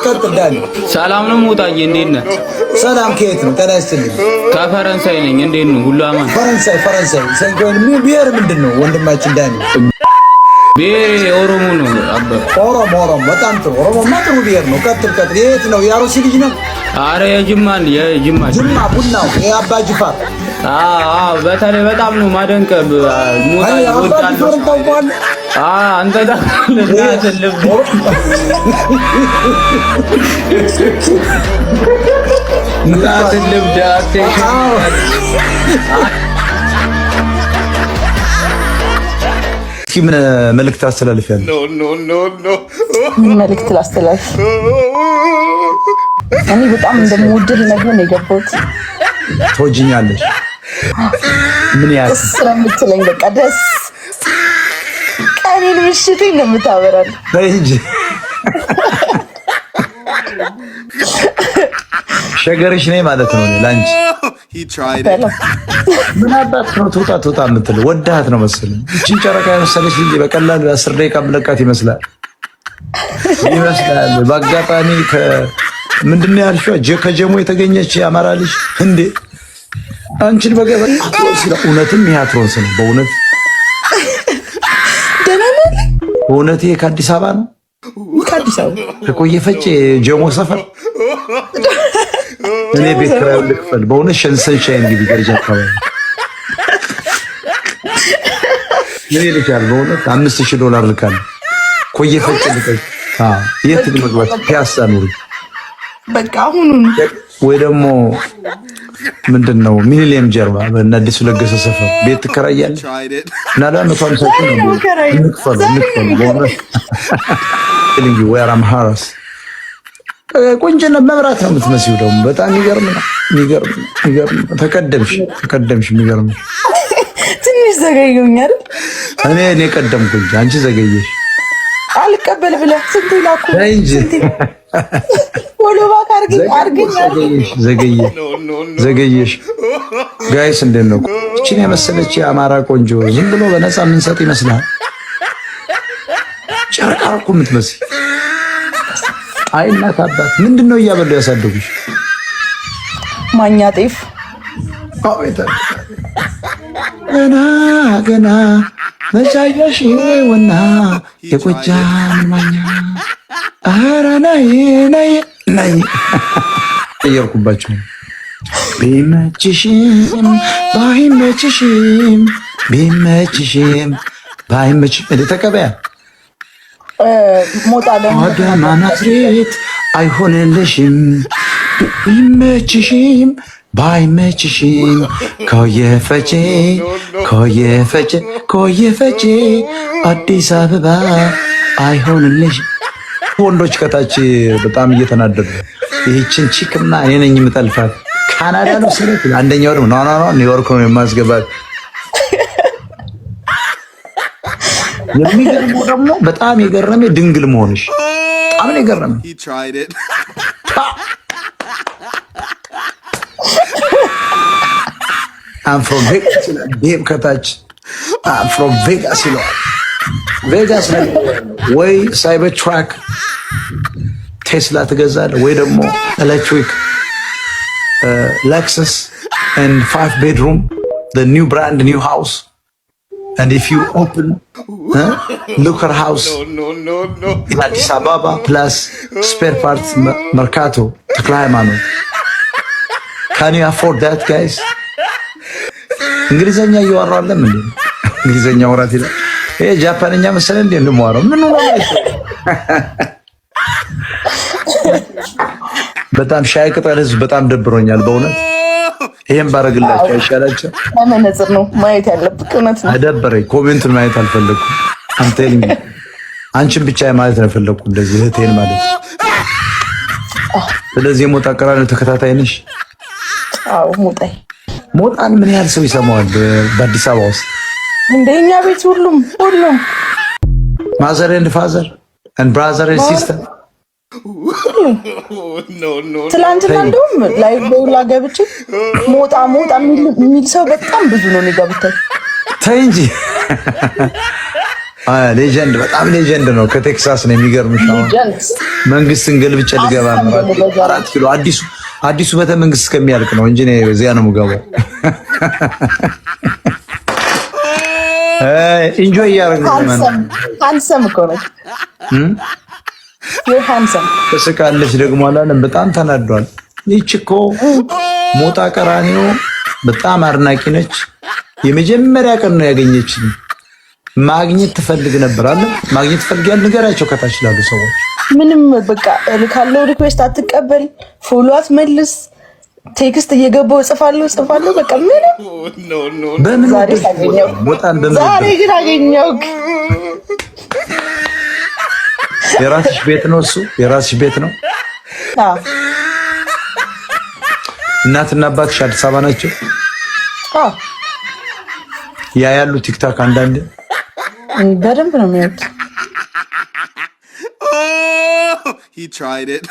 ቀጥል ዳኒ። ሰላም ነው ሞጣዬ፣ እንዴት ነህ? ሰላም ከየት ነው? ጤና ይስጥልኝ። ከፈረንሳይ ነኝ። እንዴት ነው? ሁሉ አማን? ፈረንሳይ። ብሔር ምንድን ነው ወንድማችን ዳኒ? ብሔር ኦሮሞ ነው። ኦሮሞ። በጣም ጥሩ። ኦሮሞማ ጥሩ ብሔር ነው። ቀጥል። የት ነው? የአሮሲ ልጅ ነው? አረ የጅማ ቡናው የአባ ጅፋር። በተለይ በጣም ነው ማደንቀ ሞጣ ይወጣል። አንተ ምን መልእክት አስተላልፊያለሁ? ምን መልእክት ላስተላልፍ? እኔ በጣም እንደምወድህ ነገር ነው የገባሁት። ትወጂኛለሽ? ምን ያህል ስለምትለኝ በቃ ደስ ቀኔን ምሽቴን ነው የምታበራል እንጂ ሸገርሽ ነኝ ማለት ነው ላንቺ። ምን አባት ነው ትውጣ የምትለው? ወዳት ነው መሰለኝ። እቺን ጨረቃ የመሰለች ልጅ በቀላሉ 10 ደቂቃ ብለቃት ይመስላል። በአጋጣሚ ምንድን ነው ያልሽው? ከጀሞ የተገኘች የአማራ ልጅ እንዴ አንቺን በገበያ እውነትም ይሄ አትሮንስ ነው በእውነት በእውነት። ይሄ ከአዲስ አበባ ነው? ከአዲስ አበባ ከቆየ ፈጬ ጀሞ ሰፈር። እኔ ቤት ኪራይ ልክፈል በእውነት ሸንሰንሻይ እንግዲህ ገርጃ አካባቢ ምን ይልካል በእውነት $5000 ልካል። ቆየ ፈጬ ልከል። የት መግባት? ፒያሳ ኑሪ በቃ አሁኑን ወይ ደግሞ ምንድነው ሚሊኒየም ጀርባ በእነ አዲሱ ለገሰ ሰፈር ቤት ትከራያለሽ እና ለ150 ነው እንክፈል በእውነት ልንጂ ወይ አራምሃራስ ቆንጆና መብራት ነው የምትመስዪው። ደግሞ በጣም የሚገርም ተቀደምሽ። የሚገርም ትንሽ ዘገየሁኝ አይደል? እኔ ቀደምኩኝ፣ አንቺ ዘገየሽ። አልቀበል ብለህ ስንት ይላኩ እንጂ ወሎ ባክ አርገኝ ዘገየሽ። ጋይስ እንዴት ነው? እቺን የመሰለች የአማራ ቆንጆ ዝም ብሎ በነፃ የምንሰጥ ይመስላል? ጨረቃ እኮ የምትመስል። አይ እናት አባት ምንድነው እያበሉ ያሳደጉሽ? ማኛ ጤፍ ገና መቻያሽ ወና የጎጃም ማኛ ኧረ ነይ እየርኩባቸው ቢመችሽም ባይመችሽም ተቀበያ ሞጣ አዳማ ናዝሬት አይሆንልሽም ቢመችሽም ባይመችሽም ኮየፈቼ አዲስ አበባ አይሆንልሽም። ወንዶች ከታች በጣም እየተናደዱ ይህችን ቺክማ እኔ ነኝ የምጠልፋት። ካናዳ ነው ስለት አንደኛው ደግሞ ኖ ኒውዮርክ ነው የማስገባት። የሚገርመው ደግሞ በጣም የገረመኝ ድንግል መሆንሽ በጣም ነው የገረመኝ። I'm from Vegas ይላል ከታች I'm from Vegas ይላል። ቬጋስ ላይ ወይ ሳይበር ትራክ ቴስላ ትገዛለህ ወይ ደግሞ ኤሌክትሪክ Lexus and 5 bedroom the new brand new house and if you open Looker house in Addis Ababa plus spare parts Mercato ተክለ ሃይማኖት can you afford that guys? እንግሊዘኛ እያወራሁ አይደለም እንዴ? እንግሊዘኛ ወራት ይላል። ይሄ ጃፓንኛ መሰለኝ እንዴ እንደማወራው ምን ነው? በጣም ሻይ ቅጠል ህዝብ በጣም ደብሮኛል በእውነት። ይሄን ባረግላችሁ አይሻላችሁ? መነጽር ነው ማየት ያለብህ። እውነት ነው አደበረኝ። ኮሜንቱን ማየት አልፈለኩም። አንቺን ብቻ ማየት ነው የፈለኩ እንደዚህ እህቴን ማለት። ስለዚህ ሞጣ ቀራኒዮ ተከታታይ ነሽ? አዎ ሞጣይ ሞጣን ምን ያህል ሰው ይሰማዋል በአዲስ አበባ ውስጥ? እንደኛ ቤት ሁሉም ማዘር ኤንድ ፋዘር ኤንድ ብራዘር ኤንድ ሲስተር ትላንትና እንደውም ላይ በውላ ገብቼ ሞጣ የሚል ሰው በጣም ብዙ ነው የሚገቡት። ተይ እንጂ ሌጀንድ በጣም ሌጀንድ ነው። ከቴክሳስ ነው የሚገርምሽ። አሁን መንግስትን ገልብጬ ልገባ ነው 4 ኪሎ አዲሱ ቤተ መንግስት እስከሚያልቅ ነው እንጂ ነው እዚያ ነው የምገባው። ኢንጆይ እያደረግን ነው። ሃንሰም እኮ ነው ሃንሰም። ተስቃለች ደግሞ አላለም። በጣም ተናዷል። ይህች እኮ ሞጣ ቀራኒዮ በጣም አድናቂ ነች። የመጀመሪያ ቀን ነው ያገኘችኝ። ማግኘት ትፈልግ ነበር አለ። ማግኘት ትፈልጊያል ንገራቸው ከታች ላሉ ሰዎች። ምንም በቃ ካለው ሪኩዌስት አትቀበል፣ ፎሎ አትመልስ፣ ቴክስት እየገባው ጽፋለሁ በቃ በምን ዛሬ ግን አገኘው። የራስሽ ቤት ነው እሱ የራስሽ ቤት ነው። እናትና አባትሽ አዲስ አበባ ናቸው? ያ ያሉ ቲክታክ አንዳንዴ በደንብ ነው የሚያዩት። He tried it.